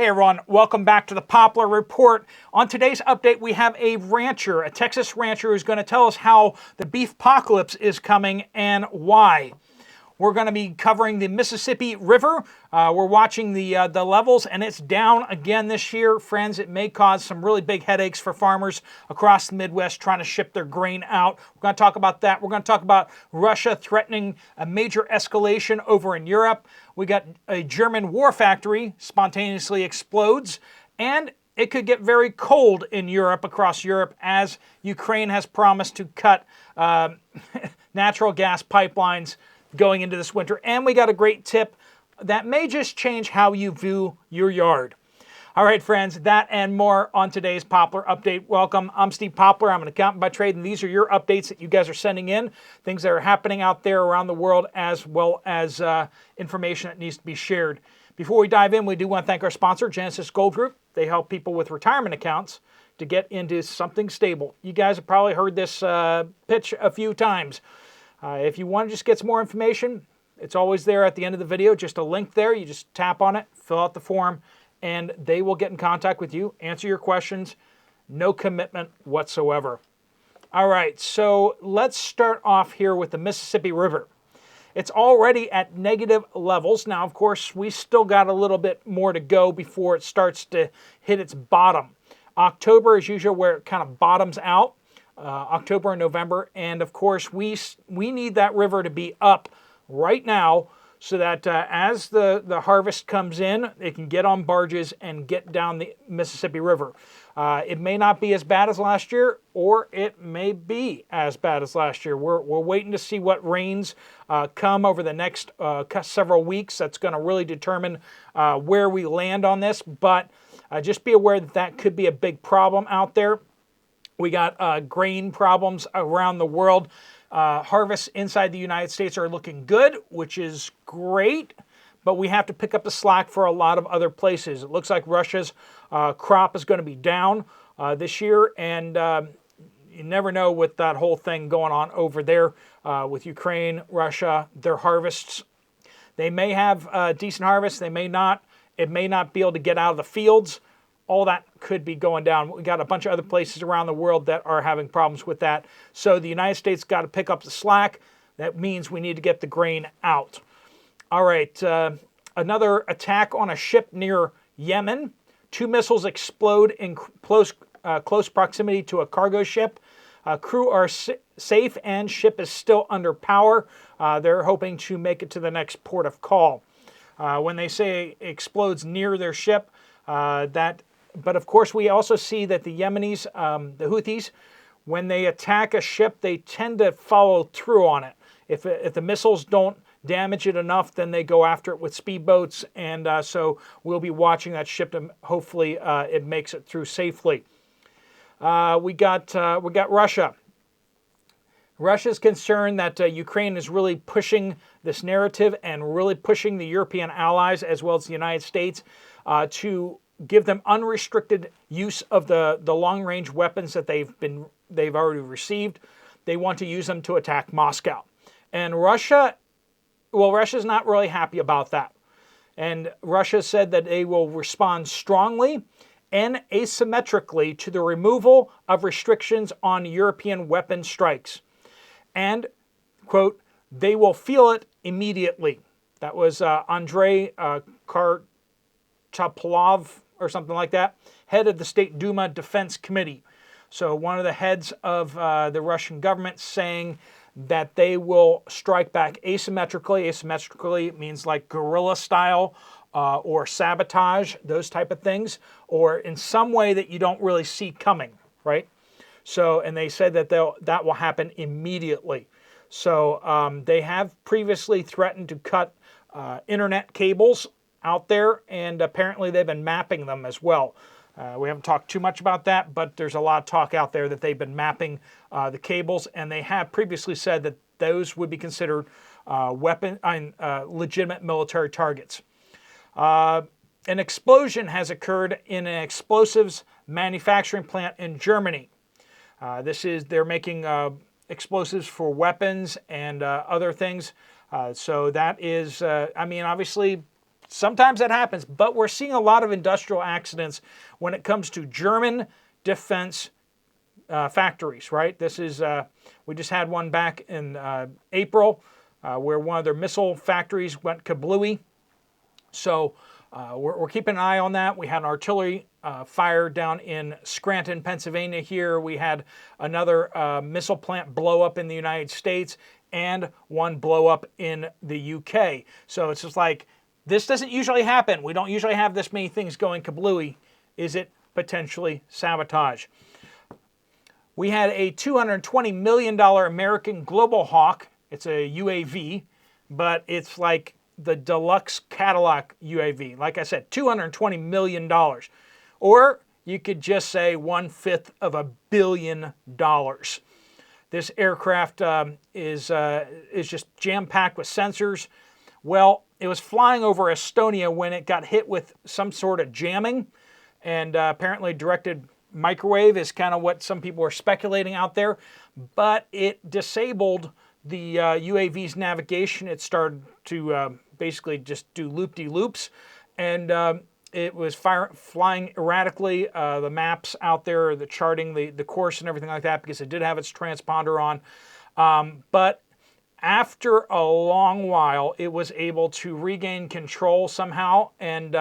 Hey everyone, welcome back to the Poplar Report. On today's update, we have a rancher, a Texas rancher, who's going to tell us how the beef apocalypse is coming and why. We're going to be covering the Mississippi River. We're watching the levels, and it's down again this year. Friends, it may cause some really big headaches for farmers across the Midwest trying to ship their grain out. We're going to talk about that. We're going to talk about Russia threatening a major escalation over in Europe. We got a German war factory spontaneously explodes, and it could get very cold in Europe, across Europe, as Ukraine has promised to cut natural gas pipelines going into this winter. And we got a great tip that may just change how you view your yard. All right, friends, that and more on today's Poplar Update. Welcome. I'm Steve Poplar. I'm an accountant by trade, and these are your updates that you guys are sending in, things that are happening out there around the world, as well as information that needs to be shared. Before we dive in, we do want to thank our sponsor, Genesis Gold Group. They help people with retirement accounts to get into something stable. You guys have probably heard this pitch a few times. If you want to just get some more information, it's always there at the end of the video. Just a link there. You just tap on it, fill out the form, and they will get in contact with you, answer your questions. No commitment whatsoever. All right, so let's start off here with the Mississippi River. It's already at negative levels. Now, of course, we still got a little bit more to go before it starts to hit its bottom. October is usually where it kind of bottoms out. October and November, and of course we need that river to be up right now so that as the harvest comes in, it can get on barges and get down the Mississippi River. It may not be as bad as last year, or it may be as bad as last year. We're waiting to see what rains come over the next several weeks. That's going to really determine where we land on this, but just be aware that that could be a big problem out there. We got grain problems around the world. Harvests inside the United States are looking good, which is great, but we have to pick up the slack for a lot of other places. It looks like Russia's crop is going to be down this year, and you never know with that whole thing going on over there with Ukraine, Russia, their harvests. They may have decent harvests, they may not. It may not be able to get out of the fields. All that could be going down. We got a bunch of other places around the world that are having problems with that. So the United States got to pick up the slack. That means we need to get the grain out. All right, another attack on a ship near Yemen. 2 missiles explode in close proximity to a cargo ship. Crew are safe and ship is still under power. They're hoping to make it to the next port of call. When they say it explodes near their ship, but of course, we also see that the Yemenis, the Houthis, when they attack a ship, they tend to follow through on it. If the missiles don't damage it enough, then they go after it with speedboats, and so we'll be watching that ship, and hopefully it makes it through safely. We got Russia. Russia's concerned that Ukraine is really pushing this narrative and really pushing the European allies as well as the United States to give them unrestricted use of the long-range weapons that they've already received. They want to use them to attack Moscow. And Russia's not really happy about that. And Russia said that they will respond strongly and asymmetrically to the removal of restrictions on European weapon strikes. And, quote, they will feel it immediately. That was Andrei Karchapolov, or something like that, head of the State Duma Defense Committee. So one of the heads of the Russian government saying that they will strike back asymmetrically. Asymmetrically means like guerrilla style or sabotage, those type of things, or in some way that you don't really see coming, right? So, and they said that that will happen immediately. So they have previously threatened to cut internet cables out there, and apparently they've been mapping them as well. We haven't talked too much about that, but there's a lot of talk out there that they've been mapping the cables, and they have previously said that those would be considered legitimate military targets. An explosion has occurred in an explosives manufacturing plant in Germany. They're making explosives for weapons and other things. So that is, obviously, sometimes that happens, but we're seeing a lot of industrial accidents when it comes to German defense factories, right? This is, we just had one back in April where one of their missile factories went kablooey. So we're keeping an eye on that. We had an artillery fire down in Scranton, Pennsylvania here. We had another missile plant blow up in the United States and one blow up in the UK. So it's just like, this doesn't usually happen. We don't usually have this many things going kablooey. Is it potentially sabotage? We had a $220 million American Global Hawk. It's a UAV, but it's like the deluxe Cadillac UAV. Like I said, $220 million. Or you could just say 1/5 of $1 billion. This aircraft is just jam-packed with sensors. Well, it was flying over Estonia when it got hit with some sort of jamming, and apparently directed microwave is kind of what some people are speculating out there, but it disabled the UAV's navigation. It started to basically just do loop-de-loops, and it was flying erratically. The maps out there, the charting, the course and everything like that, because it did have its transponder on. But after a long while, it was able to regain control somehow, and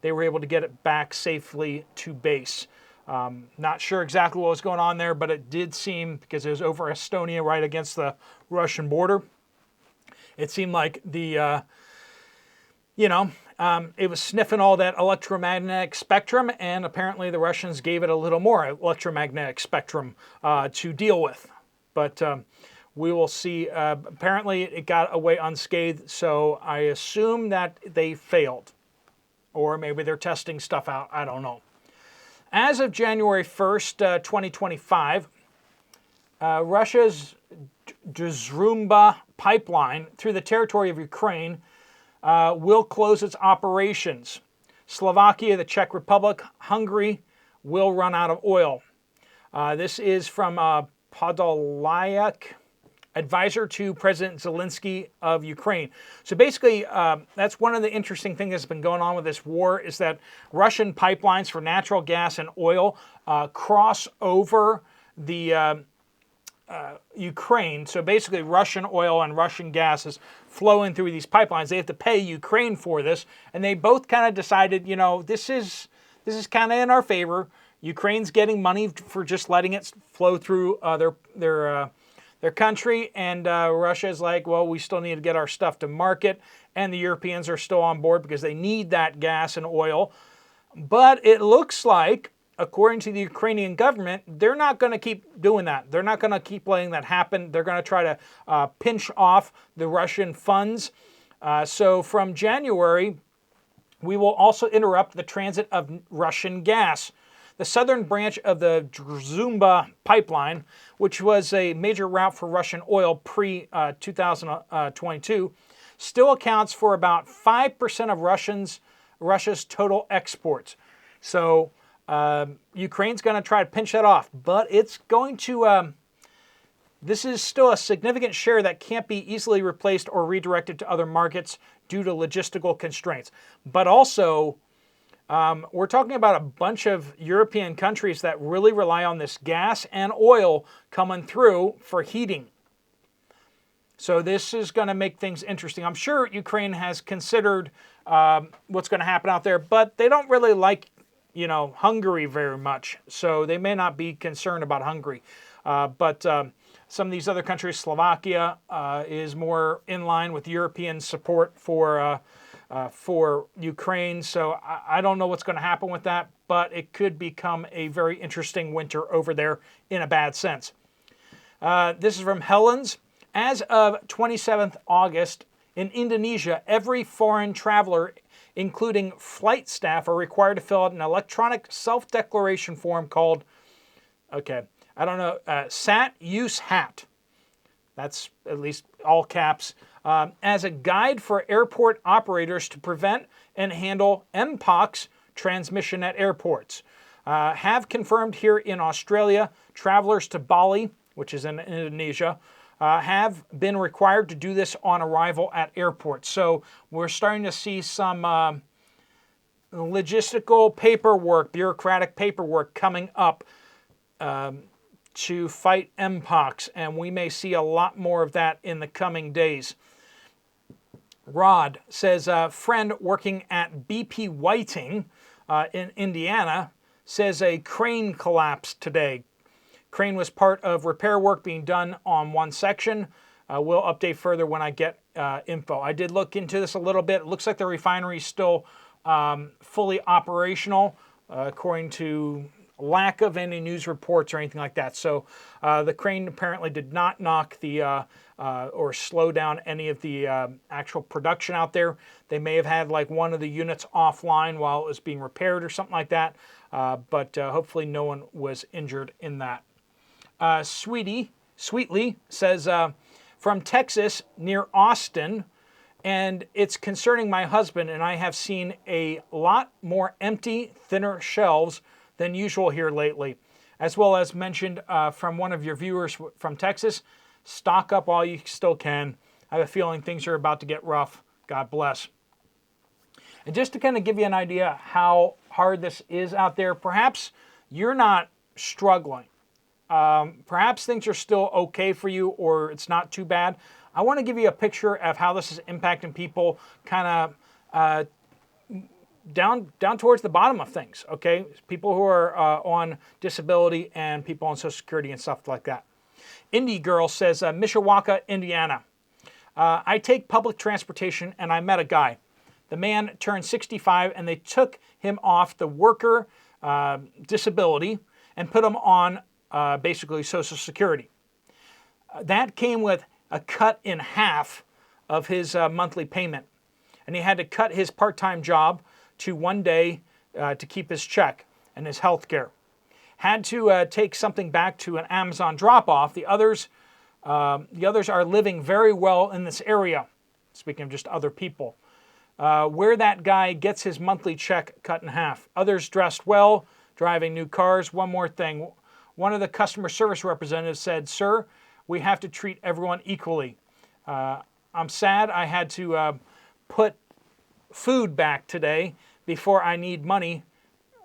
they were able to get it back safely to base. Not sure exactly what was going on there, but it did seem, because it was over Estonia right against the Russian border, it seemed like the, it was sniffing all that electromagnetic spectrum, and apparently the Russians gave it a little more electromagnetic spectrum to deal with. But we will see. Apparently it got away unscathed, so I assume that they failed. Or maybe they're testing stuff out. I don't know. As of January 1st, 2025, Russia's Druzhba pipeline through the territory of Ukraine will close its operations. Slovakia, the Czech Republic, Hungary will run out of oil. This is from Podolyak, advisor to President Zelensky of Ukraine. So basically, that's one of the interesting things that's been going on with this war, is that Russian pipelines for natural gas and oil cross over the Ukraine. So basically, Russian oil and Russian gas is flowing through these pipelines. They have to pay Ukraine for this, and they both kind of decided, this is kind of in our favor. Ukraine's getting money for just letting it flow through their country, and Russia is like, well, we still need to get our stuff to market, and the Europeans are still on board because they need that gas and oil. But it looks like, according to the Ukrainian government, they're not going to keep doing that. They're not going to keep letting that happen. They're going to try to pinch off the Russian funds. So from January, we will also interrupt the transit of Russian gas. The southern branch of the Druzhba pipeline, which was a major route for Russian oil pre-2022, still accounts for about 5% of Russia's total exports. So Ukraine's going to try to pinch that off, but it's going to, this is still a significant share that can't be easily replaced or redirected to other markets due to logistical constraints. But also, we're talking about a bunch of European countries that really rely on this gas and oil coming through for heating. So this is going to make things interesting. I'm sure Ukraine has considered what's going to happen out there, but they don't really like, Hungary very much. So they may not be concerned about Hungary. But some of these other countries, Slovakia is more in line with European support for Ukraine. So I don't know what's going to happen with that, but it could become a very interesting winter over there in a bad sense. This is from Helen's. As of 27th August, in Indonesia, every foreign traveler, including flight staff, are required to fill out an electronic self-declaration form called, SAT Use Hat. That's at least all caps. As a guide for airport operators to prevent and handle Mpox transmission at airports. Have confirmed here in Australia, travelers to Bali, which is in Indonesia, have been required to do this on arrival at airports. So we're starting to see some logistical paperwork, bureaucratic paperwork coming up to fight Mpox, and we may see a lot more of that in the coming days. Rod says a friend working at BP Whiting in Indiana says a crane collapsed today. Crane was part of repair work being done on one section. We'll update further when I get info. I did look into this a little bit. It looks like the refinery is still fully operational, according to lack of any news reports or anything like that. So the crane apparently did not knock the or slow down any of the actual production out there. They may have had like one of the units offline while it was being repaired or something like that, but hopefully no one was injured in that. Sweetly says from Texas near Austin, and it's concerning my husband, and I have seen a lot more empty, thinner shelves than usual here lately. As well as mentioned from one of your viewers from Texas, stock up while you still can. I have a feeling things are about to get rough. God bless. And just to kind of give you an idea how hard this is out there, perhaps you're not struggling. Perhaps things are still okay for you, or it's not too bad. I want to give you a picture of how this is impacting people kind of down towards the bottom of things, okay? People who are on disability and people on Social Security and stuff like that. Indie Girl says, Mishawaka, Indiana. I take public transportation and I met a guy. The man turned 65 and they took him off the worker disability and put him on basically Social Security. That came with a cut in half of his monthly payment. And he had to cut his part-time job to one day to keep his check and his health care. Had to take something back to an Amazon drop-off. The others are living very well in this area, speaking of just other people, where that guy gets his monthly check cut in half. Others dressed well, driving new cars. One more thing. One of the customer service representatives said, "Sir, we have to treat everyone equally. I'm sad I had to put food back today before I need money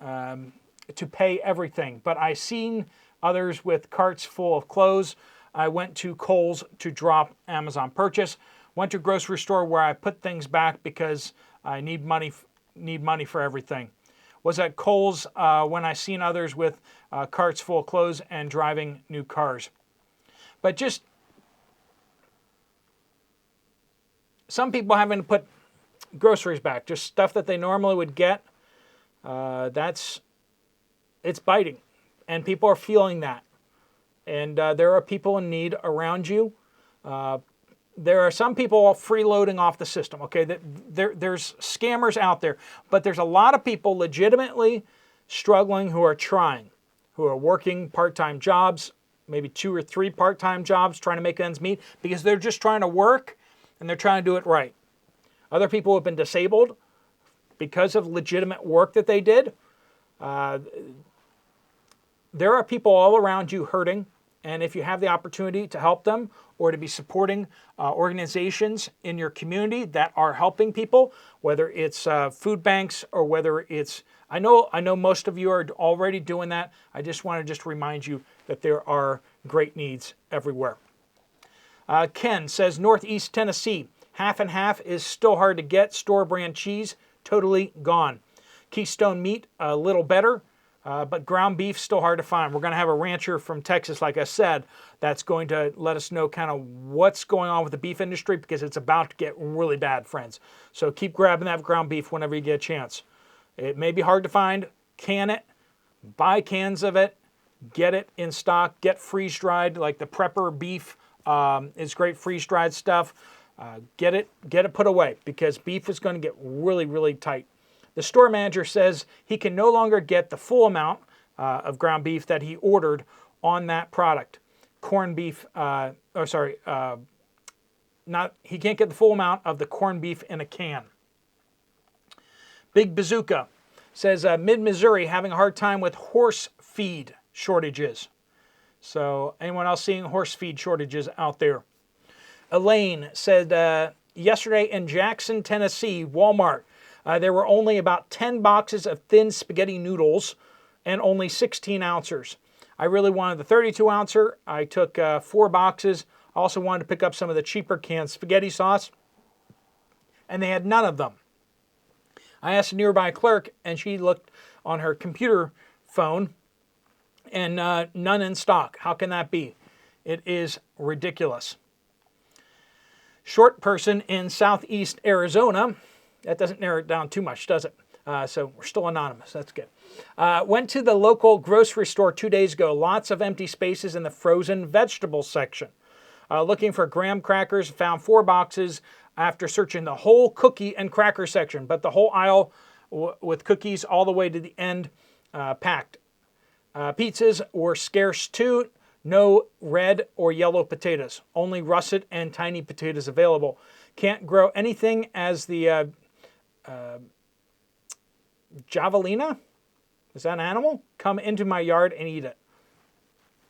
to pay everything. But I seen others with carts full of clothes. I went to Kohl's to drop Amazon purchase. Went to a grocery store where I put things back because I need money for everything. Was at Kohl's when I seen others with carts full of clothes and driving new cars." But just some people having to put groceries back, just stuff that they normally would get. It's biting, and people are feeling that. And there are people in need around you. There are some people freeloading off the system. Okay, there's scammers out there, but there's a lot of people legitimately struggling who are trying, who are working part-time jobs, maybe 2 or 3 part-time jobs, trying to make ends meet because they're just trying to work and they're trying to do it right. Other people have been disabled because of legitimate work that they did. There are people all around you hurting, and if you have the opportunity to help them or to be supporting organizations in your community that are helping people, whether it's food banks or whether it's, I know most of you are already doing that. I just want to remind you that there are great needs everywhere. Ken says, Northeast Tennessee, half and half is still hard to get. Store brand cheese, totally gone. Keystone meat, a little better, but ground beef, still hard to find. We're going to have a rancher from Texas, like I said, that's going to let us know kind of what's going on with the beef industry because it's about to get really bad, friends. So keep grabbing that ground beef whenever you get a chance. It may be hard to find. Can it. Buy cans of it. Get it in stock. Get freeze-dried, like the Prepper beef is great freeze-dried stuff. Get it put away because beef is going to get really, really tight. The store manager says he can no longer get the full amount of ground beef that he ordered on that product. Corned beef, he can't get the full amount of the corned beef in a can. Big Bazooka says Mid-Missouri having a hard time with horse feed shortages. So anyone else seeing horse feed shortages out there? Elaine said yesterday in Jackson, Tennessee, Walmart, there were only about 10 boxes of thin spaghetti noodles and only 16 ounces. I really wanted the 32 ouncer. I took 4 boxes. I also wanted to pick up some of the cheaper canned spaghetti sauce, and they had none of them. I asked a nearby clerk, and she looked on her computer phone, and none in stock. How can that be? It is ridiculous. Short person in southeast Arizona, that doesn't narrow it down too much, does it? So we're still anonymous. That's good. Went to the local grocery store 2 days ago. Lots of empty spaces in the frozen vegetable section. Looking for graham crackers, found 4 boxes after searching the whole cookie and cracker section, but the whole aisle with cookies all the way to the end packed. Pizzas were scarce too. No red or yellow potatoes. Only russet and tiny potatoes available. Can't grow anything as the javelina, is that an animal? Come into my yard and eat it.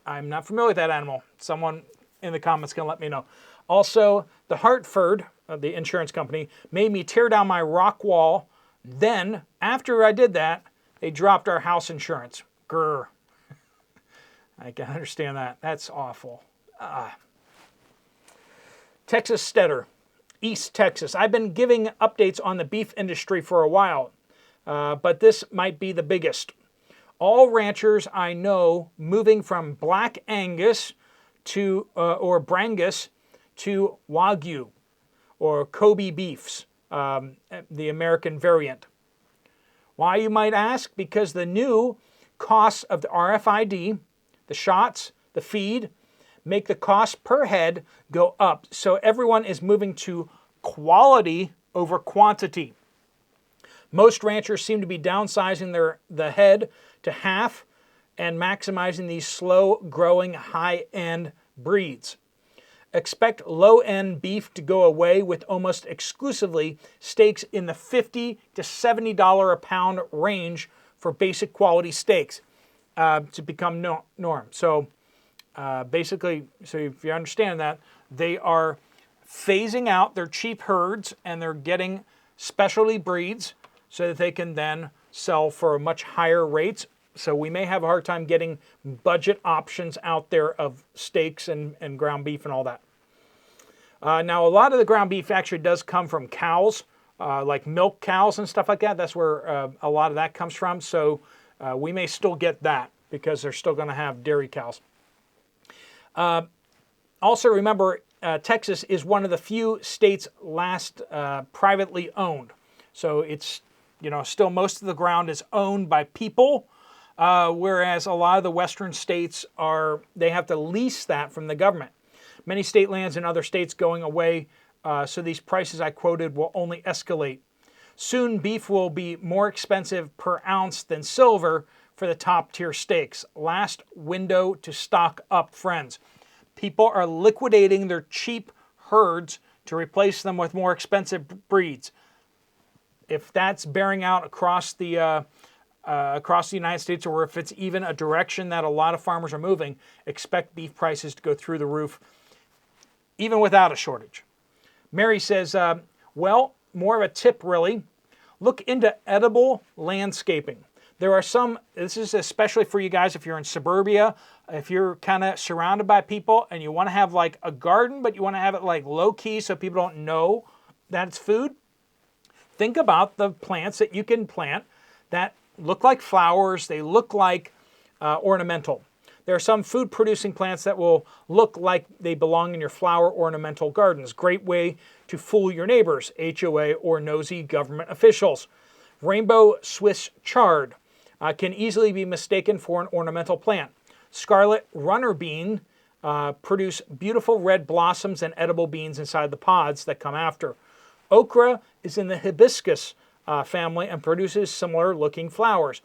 I'm not familiar with that animal. Someone in the comments can let me know. Also, the Hartford, the insurance company, made me tear down my rock wall. Then, after I did that, they dropped our house insurance. Grr. I can understand that. That's awful. Texas Steader, East Texas. I've been giving updates on the beef industry for a while, but this might be the biggest. All ranchers I know moving from Black Angus to or Brangus to Wagyu or Kobe beefs, the American variant. Why, you might ask? Because the new costs of the RFID, the shots, the feed, make the cost per head go up. So everyone is moving to quality over quantity. Most ranchers seem to be downsizing the head to half and maximizing these slow-growing, high-end breeds. Expect low-end beef to go away with almost exclusively steaks in the $50 to $70 a pound range for basic quality steaks to become norm. So basically, so if you understand that, they are phasing out their cheap herds and they're getting specialty breeds so that they can then sell for much higher rates. So we may have a hard time getting budget options out there of steaks and ground beef and all that. Now, a lot of the ground beef actually does come from cows, like milk cows and stuff like that. That's where a lot of that comes from. So we may still get that because they're still going to have dairy cows. Also remember, Texas is one of the few states last privately owned. So it's, still most of the ground is owned by people, whereas a lot of the western states they have to lease that from the government. Many state lands in other states going away, so these prices I quoted will only escalate. Soon beef will be more expensive per ounce than silver for the top tier steaks. Last window to stock up, friends. People are liquidating their cheap herds to replace them with more expensive breeds. If that's bearing out across the United States, or if it's even a direction that a lot of farmers are moving, expect beef prices to go through the roof, even without a shortage. Mary says, well, more of a tip really. Look into edible landscaping. There are some, this is especially for you guys if you're in suburbia, if you're kind of surrounded by people and you want to have like a garden, but you want to have it like low key so people don't know that it's food. Think about the plants that you can plant that look like flowers, they look like ornamental. There are some food producing plants that will look like they belong in your flower ornamental gardens. Great way to fool your neighbors, HOA or nosy government officials. Rainbow Swiss chard can easily be mistaken for an ornamental plant. Scarlet runner bean produce beautiful red blossoms and edible beans inside the pods that come after. Okra is in the hibiscus family and produces similar looking flowers.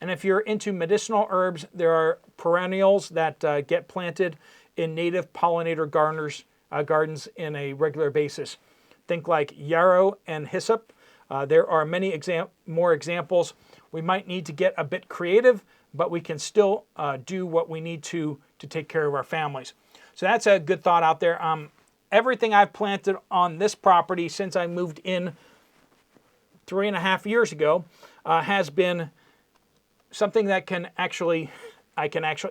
And if you're into medicinal herbs, there are perennials that get planted in native pollinator gardens in a regular basis. Think like yarrow and hyssop. There are many more examples. We might need to get a bit creative, but we can still do what we need to take care of our families. So that's a good thought out there. Everything I've planted on this property since I moved in 3.5 years ago has been something that I can actually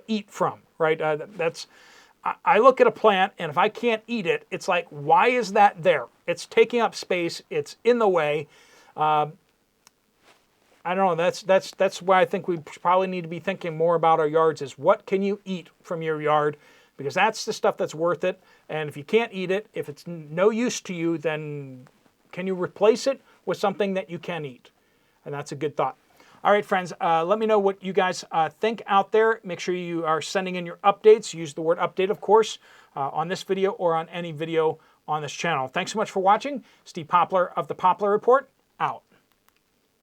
eat from, right? I look at a plant, and if I can't eat it, it's like, why is that there? It's taking up space. It's in the way. I don't know. That's why I think we probably need to be thinking more about our yards is what can you eat from your yard? Because that's the stuff that's worth it. And if you can't eat it, if it's no use to you, then can you replace it with something that you can eat? And that's a good thought. All right, friends, let me know what you guys think out there. Make sure you are sending in your updates. Use the word update, of course, on this video or on any video on this channel. Thanks so much for watching. Steve Poplar of the Poplar Report, out.